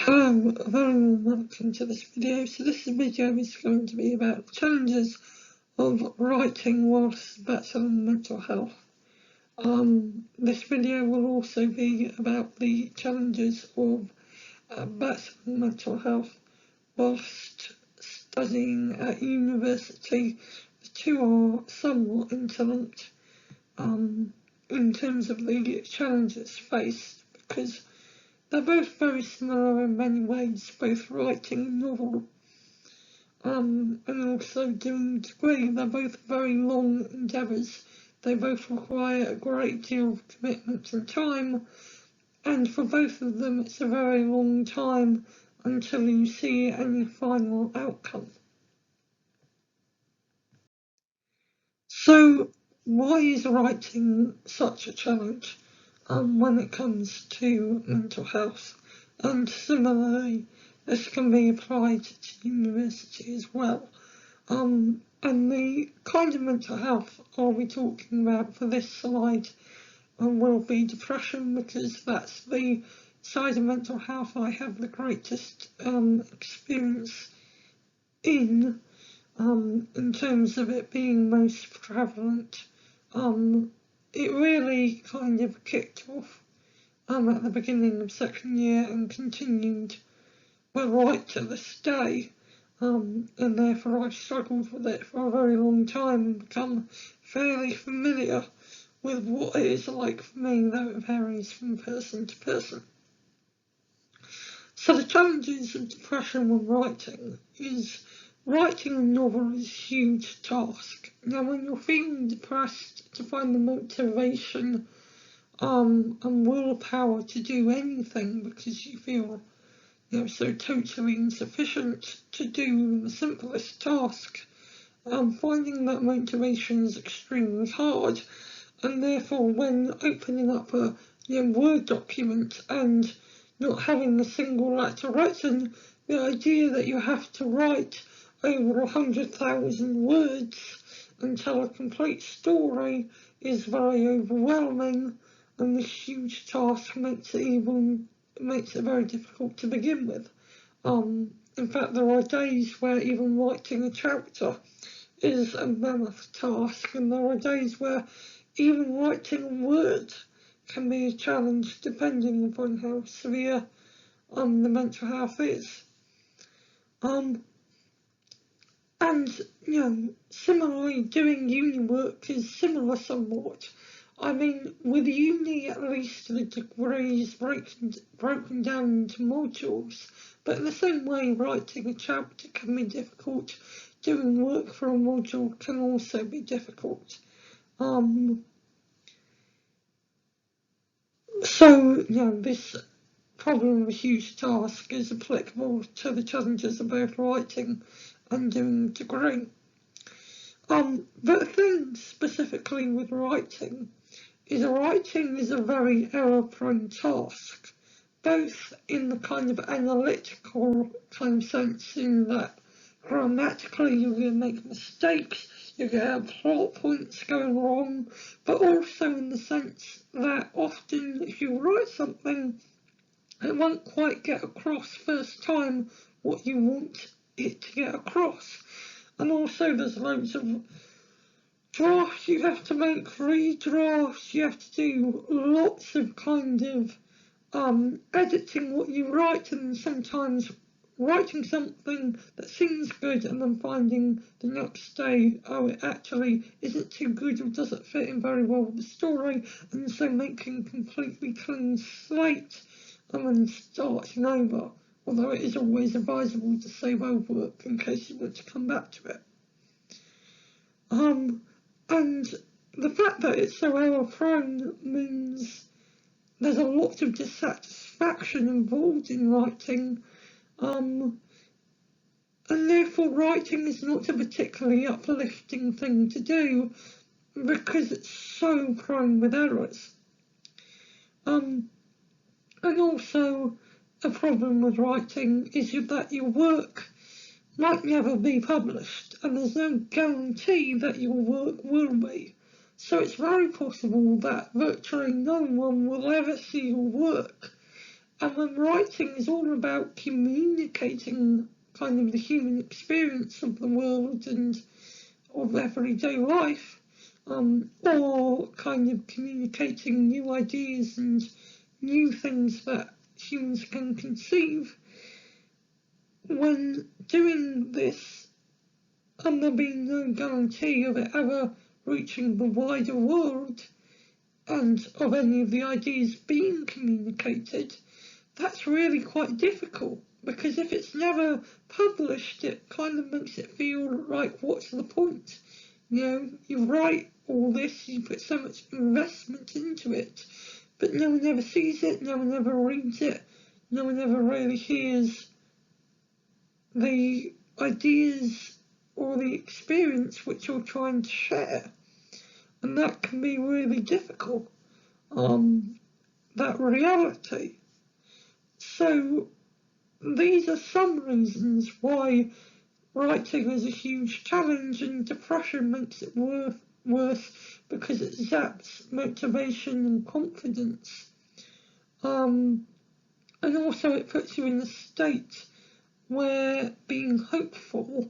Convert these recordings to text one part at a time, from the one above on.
Hello, a very warm welcome to this video. So this video is going to be about challenges of writing whilst battling mental health. This video will also be about the challenges of battling mental health whilst studying at university. The two are somewhat interlinked in terms of the challenges faced, because they're both very similar in many ways, both writing a novel and also doing a degree. They're both very long endeavours. They both require a great deal of commitment and time, and for both of them it's a very long time until you see any final outcome. So why is writing such a challenge when it comes to mental health? And similarly, this can be applied to university as well. And the kind of mental health I'll be talking about for this slide will be depression, because that's the side of mental health I have the greatest experience in terms of it being most prevalent. It really kind of kicked off at the beginning of second year and continued well right to this day, and therefore I've struggled with it for a very long time and become fairly familiar with what it is like for me, though it varies from person to person. So the challenges of depression when writing is writing a novel is a huge task. Now when you're feeling depressed, to find the motivation and willpower to do anything because you feel so totally insufficient to do the simplest task, finding that motivation is extremely hard, and therefore when opening up a Word document and not having a single letter written, the idea that you have to write over 100,000 words and tell a complete story is very overwhelming, and this huge task makes it very difficult to begin with. In fact, there are days where even writing a chapter is a mammoth task, and there are days where even writing a word can be a challenge depending upon how severe the mental health is. And similarly, doing uni work is similar somewhat. I mean, with uni at least the degree is broken down into modules, but in the same way writing a chapter can be difficult, doing work for a module can also be difficult. So this problem of a huge task is applicable to the challenges of both writing and doing a degree. But the thing specifically with writing is a very error-prone task, both in the kind of analytical kind of sense, in that grammatically you're going to make mistakes, you're going to have plot points going wrong, but also in the sense that often if you write something, it won't quite get across first time what you want it to get across. And also there's loads of drafts you have to make, redrafts, you have to do lots of kind of editing what you write, and sometimes writing something that seems good and then finding the next day, oh, it actually isn't too good or doesn't fit in very well with the story, and so making a completely clean slate and then starting over, although it is always advisable to save over work in case you want to come back to it. And the fact that it's so error-prone means there's a lot of dissatisfaction involved in writing, and therefore writing is not a particularly uplifting thing to do because it's so prone with errors. And also a problem with writing is that your work might never be published, and there's no guarantee that your work will be. So it's very possible that virtually no one will ever see your work, And when writing is all about communicating kind of the human experience of the world and of everyday life, or kind of communicating new ideas and new things that humans can conceive, when doing this, and there being no guarantee of it ever reaching the wider world and of any of the ideas being communicated, that's really quite difficult, because if it's never published, it kind of makes it feel like, what's the point? You know, you write all this, you put so much investment into it, but no one ever sees it, no one ever reads it, no one ever really hears the ideas or the experience which you're trying to share. And that can be really difficult, that reality. So these are some reasons why writing is a huge challenge, and depression makes it worse because it zaps motivation and confidence. And also it puts you in a state where being hopeful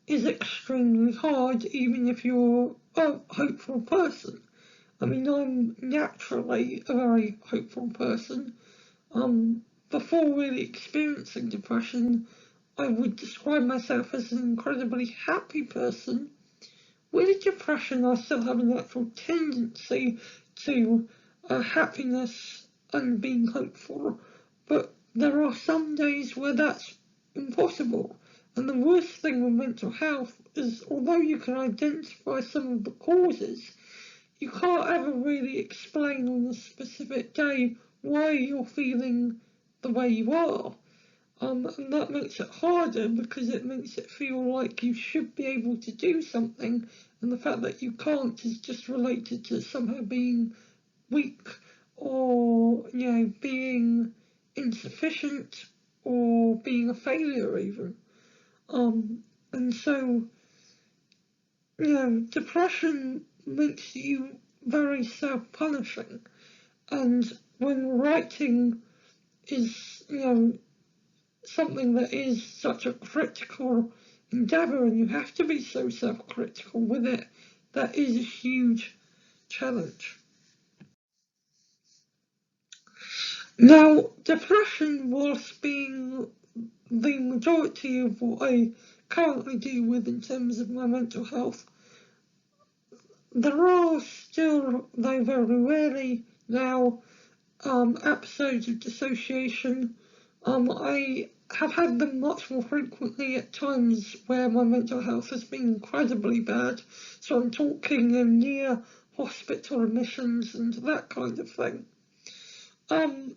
is extremely hard, even if you're a hopeful person. I mean, I'm naturally a very hopeful person. Before really experiencing depression, I would describe myself as an incredibly happy person. With depression, I still have a natural tendency to happiness and being hopeful, but there are some days where that's impossible. And the worst thing with mental health is, although you can identify some of the causes, you can't ever really explain on a specific day why you're feeling the way you are. And that makes it harder, because it makes it feel like you should be able to do something, and the fact that you can't is just related to somehow being weak, or, you know, being insufficient, or being a failure even. And so, you know, depression makes you very self-punishing, and when writing is, you know, something that is such a critical endeavour, and you have to be so self-critical with it, that is a huge challenge. Now, depression, whilst being the majority of what I currently deal with in terms of my mental health, there are still, though very rarely now, episodes of dissociation. I have had them much more frequently at times where my mental health has been incredibly bad. So I'm talking near hospital admissions and that kind of thing. And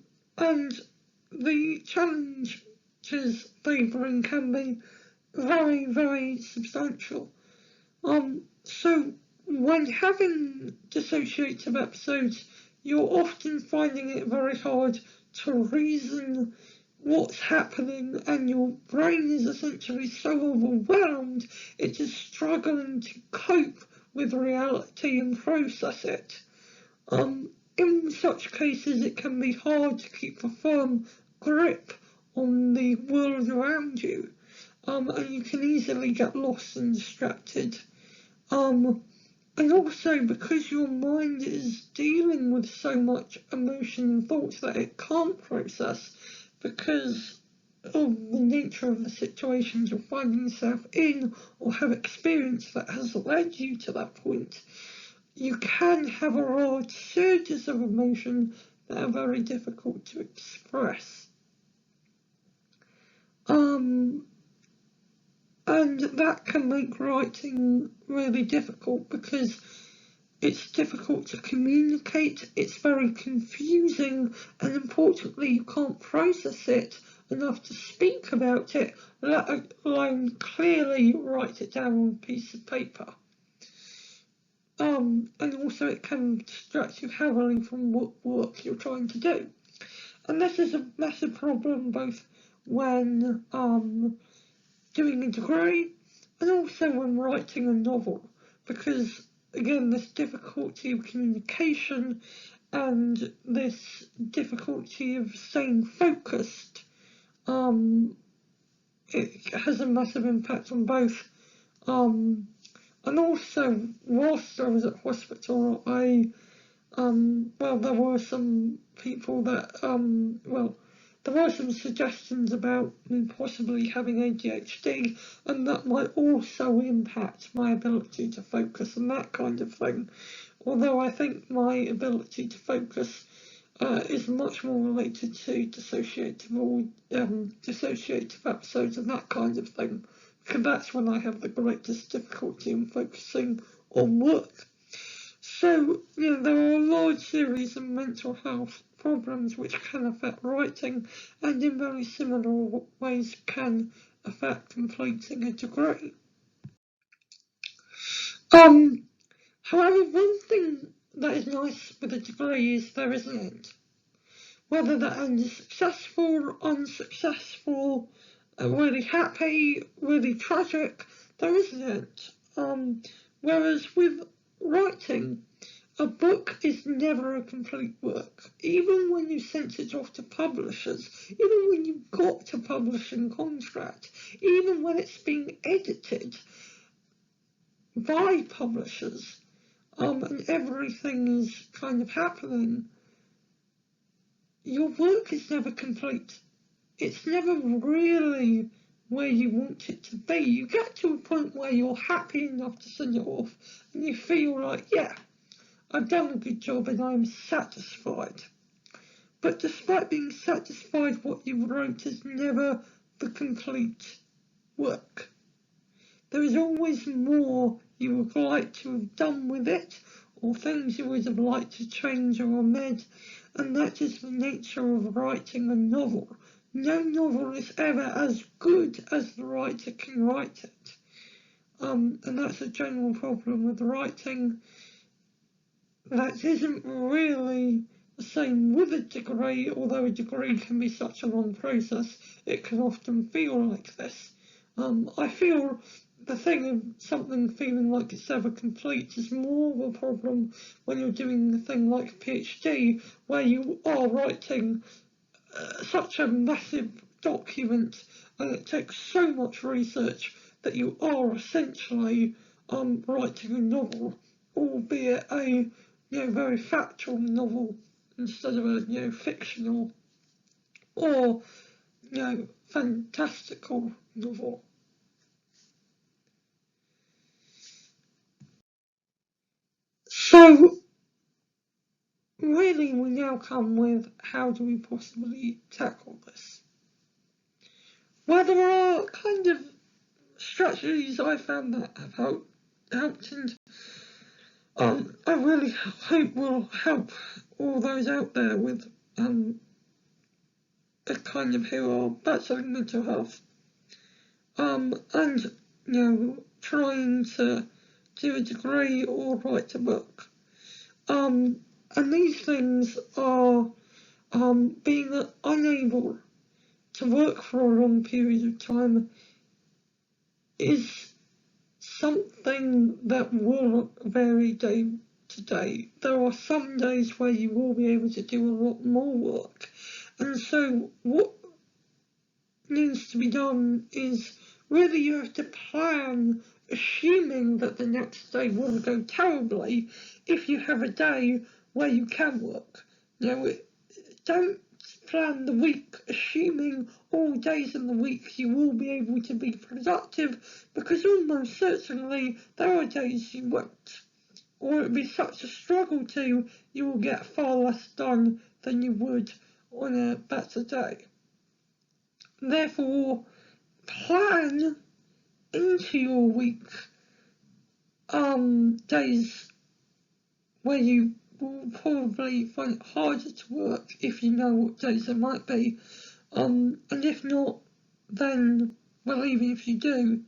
the challenges they bring can be very, very substantial. So when having dissociative episodes, you're often finding it very hard to reason what's happening, and your brain is essentially so overwhelmed it is struggling to cope with reality and process it. In such cases, it can be hard to keep a firm grip on the world around you, and you can easily get lost and distracted. And also, because your mind is dealing with so much emotion and thoughts that it can't process, because of the nature of the situations you're finding yourself in or have experienced that has led you to that point, you can have a large surges of emotion that are very difficult to express. And that can make writing really difficult, because it's difficult to communicate, it's very confusing, and importantly, you can't process it enough to speak about it, let alone clearly write it down on a piece of paper. And also it can distract you heavily from what work you're trying to do. And this is a massive problem both when doing a degree and also when writing a novel, because again, this difficulty of communication and this difficulty of staying focused, it has a massive impact on both. And also, whilst I was at hospital, there were some people that, there were some suggestions about me possibly having ADHD, and that might also impact my ability to focus and that kind of thing. Although I think my ability to focus is much more related to dissociative episodes and that kind of thing, because that's when I have the greatest difficulty in focusing on work. So, there are a large series of mental health problems which can affect writing, and in very similar ways can affect completing a degree. However, one thing that is nice with a degree is there is an end. Whether that end is successful, unsuccessful, really happy, really tragic, there is an end. Whereas with writing, a book is never a complete work. Even when you sent it off to publishers, even when you got a publishing contract, even when it's being edited by publishers, and everything is kind of happening, your work is never complete. It's never really where you want it to be. You get to a point where you're happy enough to send it off and you feel like, yeah, I've done a good job and I'm satisfied. But despite being satisfied, what you wrote is never the complete work. There is always more you would like to have done with it, or things you would have liked to change or amend, and that is the nature of writing a novel. No novel is ever as good as the writer can write it. And that's a general problem with writing. That isn't really the same with a degree, although a degree can be such a long process, it can often feel like this. I feel the thing of something feeling like it's ever complete is more of a problem when you're doing a thing like a PhD, where you are writing such a massive document and it takes so much research that you are essentially writing a novel, albeit a very factual novel instead of a fictional or fantastical novel. So really we now come with, how do we possibly tackle this? Well, there are kind of strategies I found that have helped, and I really hope will help all those out there with a kind of who are battling mental health, and trying to do a degree or write a book. And these things are being unable to work for a long period of time is something that will vary day to day. There are some days where you will be able to do a lot more work. And so what needs to be done is really you have to plan, assuming that the next day won't go terribly, if you have a day where you can work. Don't plan the week assuming all days in the week you will be able to be productive, because almost certainly there are days you won't. Or it will be such a struggle you will get far less done than you would on a better day. Therefore, plan into your week days where you will probably find it harder to work, if you know what days there might be. And if not, then, well, even if you do,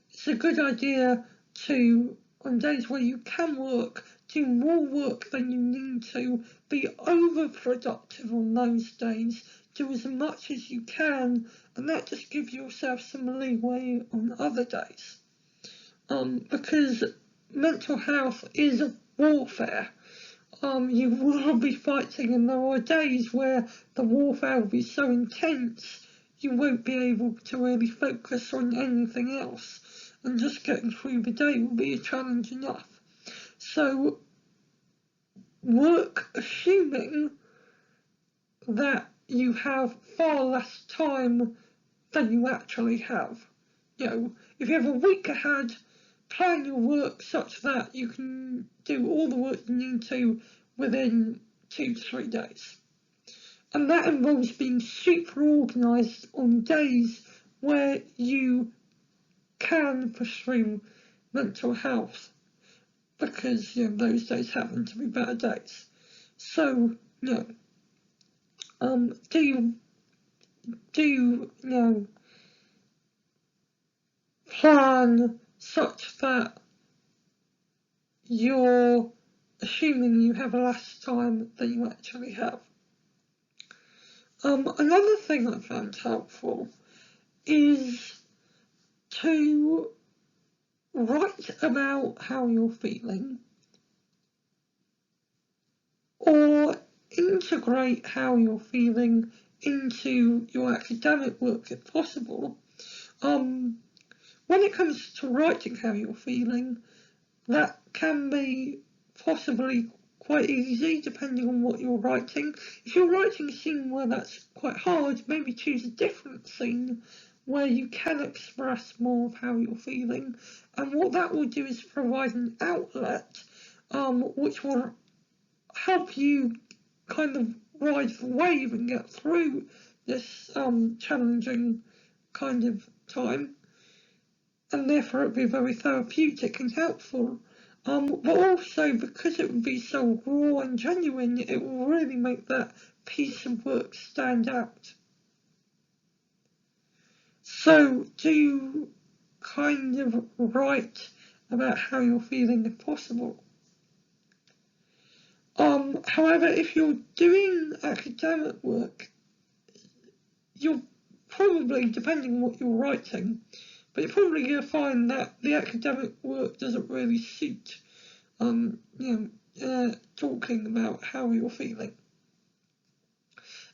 it's a good idea to, on days where you can work, do more work than you need to, be overproductive on those days, do as much as you can, and that just gives yourself some leeway on other days. Because mental health is a warfare. you will be fighting, and there are days where the warfare will be so intense you won't be able to really focus on anything else, and just getting through the day will be a challenge enough. So work assuming that you have far less time than you actually have. If you have a week ahead, plan your work such that you can do all the work you need to within 2 to 3 days. And that involves being super organised on days where you can push through mental health, because those days happen to be better days. So plan such that you're assuming you have less time than you actually have. Another thing I found helpful is to write about how you're feeling, or integrate how you're feeling into your academic work if possible. When it comes to writing how you're feeling, that can be possibly quite easy depending on what you're writing. If you're writing a scene where that's quite hard, maybe choose a different scene where you can express more of how you're feeling, and what that will do is provide an outlet which will help you kind of ride the wave and get through this challenging kind of time, and therefore it would be very therapeutic and helpful. But also, because it would be so raw and genuine, it will really make that piece of work stand out. So do kind of write about how you're feeling if possible. However, if you're doing academic work, you're probably, depending on what you're writing, but you're probably going to find that the academic work doesn't really suit talking about how you're feeling.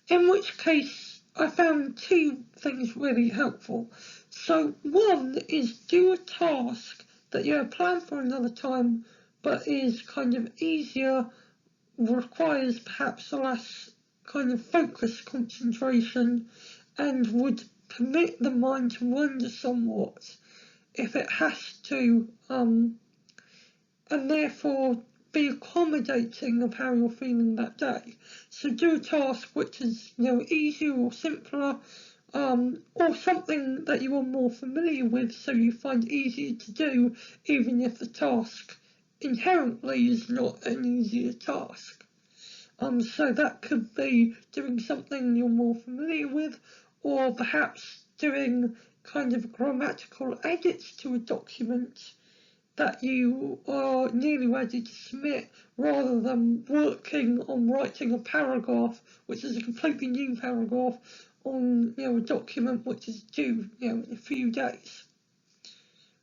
In which case, I found 2 things really helpful. So one is do a task that you have planned for another time, but is kind of easier, requires perhaps less kind of focus, concentration, and would permit the mind to wander somewhat if it has to, and therefore be accommodating of how you're feeling that day. So do a task which is easier or simpler, or something that you are more familiar with, so you find easier to do, even if the task inherently is not an easier task. So that could be doing something you're more familiar with, or perhaps doing kind of grammatical edits to a document that you are nearly ready to submit, rather than working on writing a paragraph, which is a completely new paragraph, on a document which is due in a few days.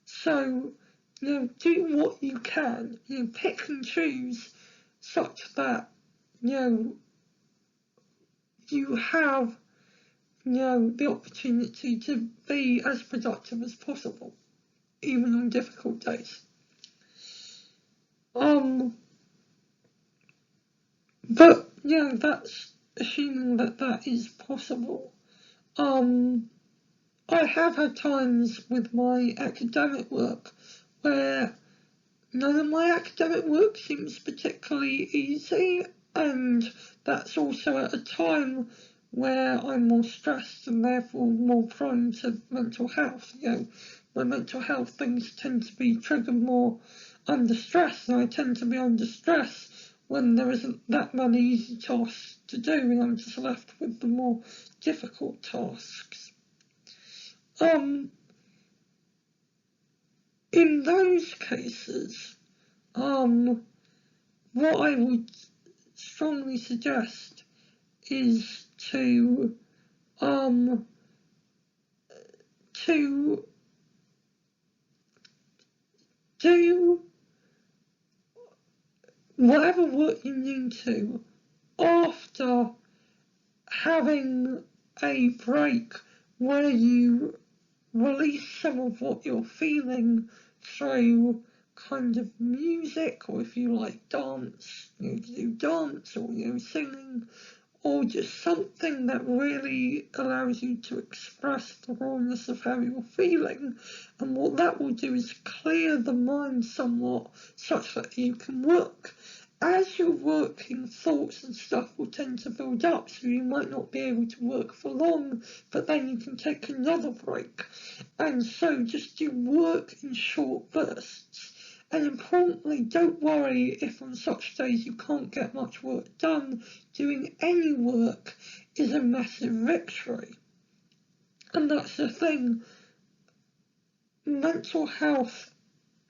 So do what you can, pick and choose such that you have the opportunity to be as productive as possible, even on difficult days. But that's assuming that that is possible. I have had times with my academic work where none of my academic work seems particularly easy, and that's also at a time where I'm more stressed and therefore more prone to mental health. My mental health things tend to be triggered more under stress, and I tend to be under stress when there isn't that many easy tasks to do, and I'm just left with the more difficult tasks. In those cases, what I would strongly suggest is to do whatever work you need to, after having a break where you release some of what you're feeling through kind of music, or if you like dance, you do dance, or singing, or just something that really allows you to express the rawness of how you're feeling. And what that will do is clear the mind somewhat, such that you can work. As you're working, thoughts and stuff will tend to build up, so you might not be able to work for long, but then you can take another break. And so just do work in short bursts. And importantly, don't worry if on such days you can't get much work done. Doing any work is a massive victory. And that's the thing. Mental health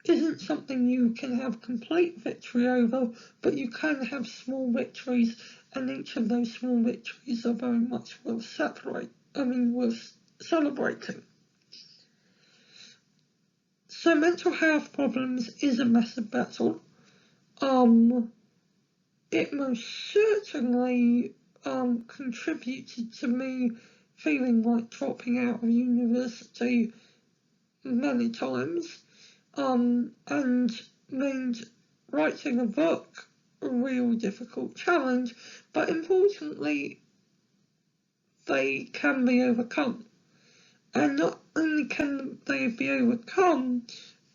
isn't something you can have complete victory over, but you can have small victories, and each of those small victories are very much worth celebrating. So mental health problems is a massive battle. It most certainly contributed to me feeling like dropping out of university many times, and made writing a book a real difficult challenge, but importantly, they can be overcome. And not only can they be overcome,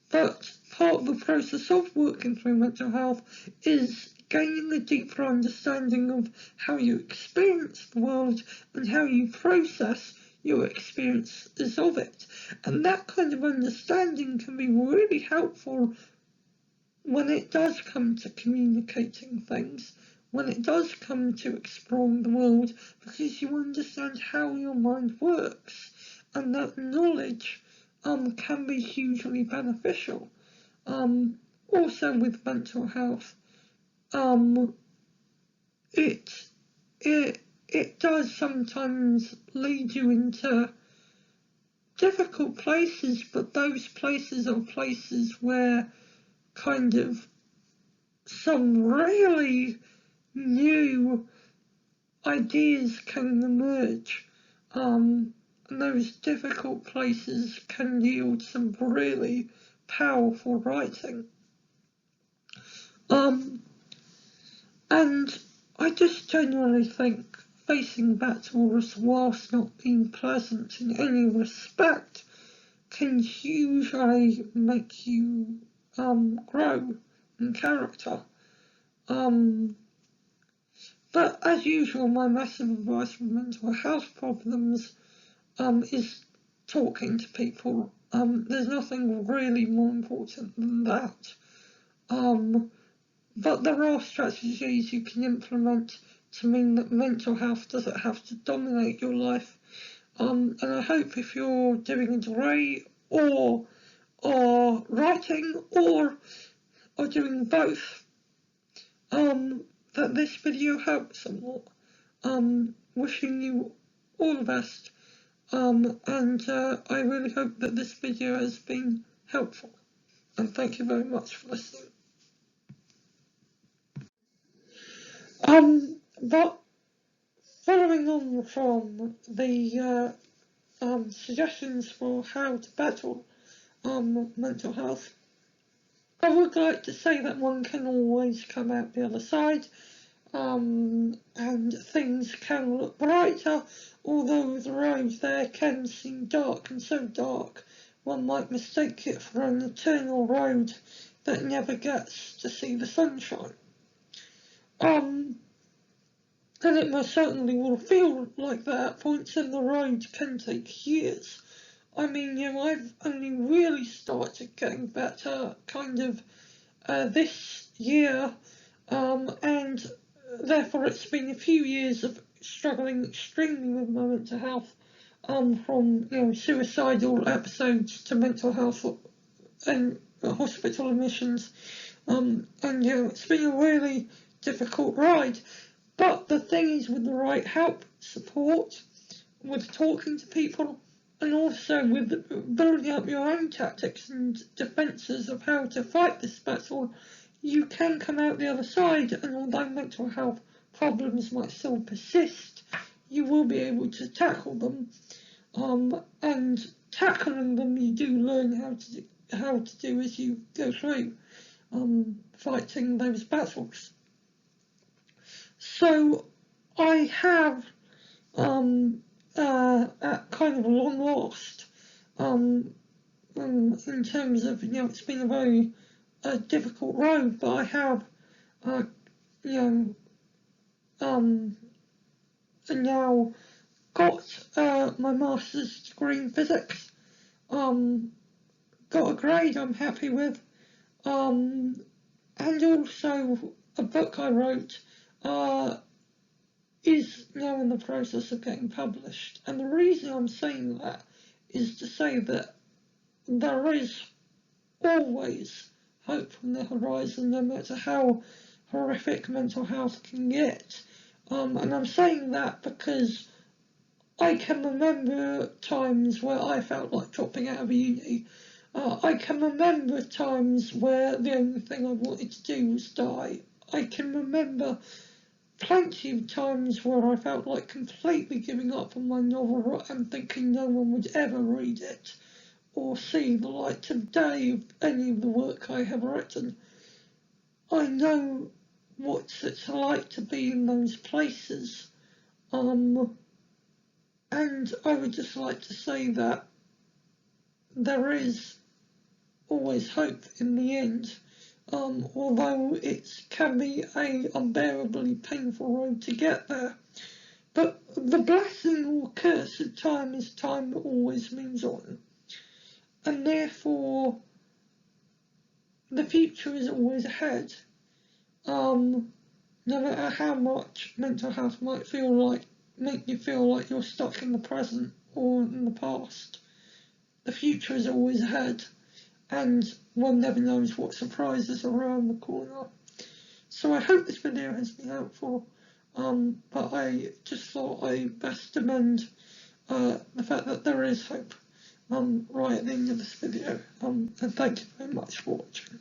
but part of the process of working through mental health is gaining a deeper understanding of how you experience the world and how you process your experiences of it. And that kind of understanding can be really helpful when it does come to communicating things, when it does come to exploring the world, because you understand how your mind works. And that knowledge can be hugely beneficial. Also with mental health, it does sometimes lead you into difficult places, but those places are places where kind of some really new ideas can emerge. And those difficult places can yield some really powerful writing. And I just genuinely think facing battles, whilst not being pleasant in any respect, can usually make you grow in character. But as usual, my massive advice for mental health problems is talking to people. There's nothing really more important than that. But there are strategies you can implement to mean that mental health doesn't have to dominate your life. And I hope if you're doing a degree or writing or doing both, that this video helps somewhat. Wishing you all the best. And I really hope that this video has been helpful. And thank you very much for listening. But following on from the suggestions for how to battle mental health, I would like to say that one can always come out the other side, and things can look brighter, although the road there can seem dark, and so dark one might mistake it for an eternal road that never gets to see the sunshine. And it most certainly will feel like that at points, and the road can take years. I mean, I've only really started getting better kind of this year, and therefore it's been a few years of struggling extremely with my mental health, from suicidal episodes to mental health and hospital admissions, and it's been a really difficult ride. But the thing is, with the right help, support, with talking to people, and also with building up your own tactics and defences of how to fight this battle, you can come out the other side, and although mental health problems might still persist, you will be able to tackle them. And tackling them, you do learn how to do as you go through fighting those battles. So I have, at kind of long last, in terms of, it's been a very difficult road, but I have, now got my master's degree in physics, got a grade I'm happy with, and also a book I wrote is now in the process of getting published. And the reason I'm saying that is to say that there is always hope on the horizon, no matter how horrific mental health can get. And I'm saying that because I can remember times where I felt like dropping out of uni. I can remember times where the only thing I wanted to do was die. I can remember plenty of times where I felt like completely giving up on my novel and thinking no one would ever read it or see the light of day of any of the work I have written. I know what it's like to be in those places. And I would just like to say that there is always hope in the end, although it can be a unbearably painful road to get there. But the blessing or curse of time is time that always moves on, and therefore the future is always ahead. No matter how much mental health might make you feel like you're stuck in the present or in the past, the future is always ahead, and one never knows what surprises are around the corner. So I hope this video has been helpful, but I just thought I best amend the fact that there is hope right at the end of this video, and thank you very much for watching.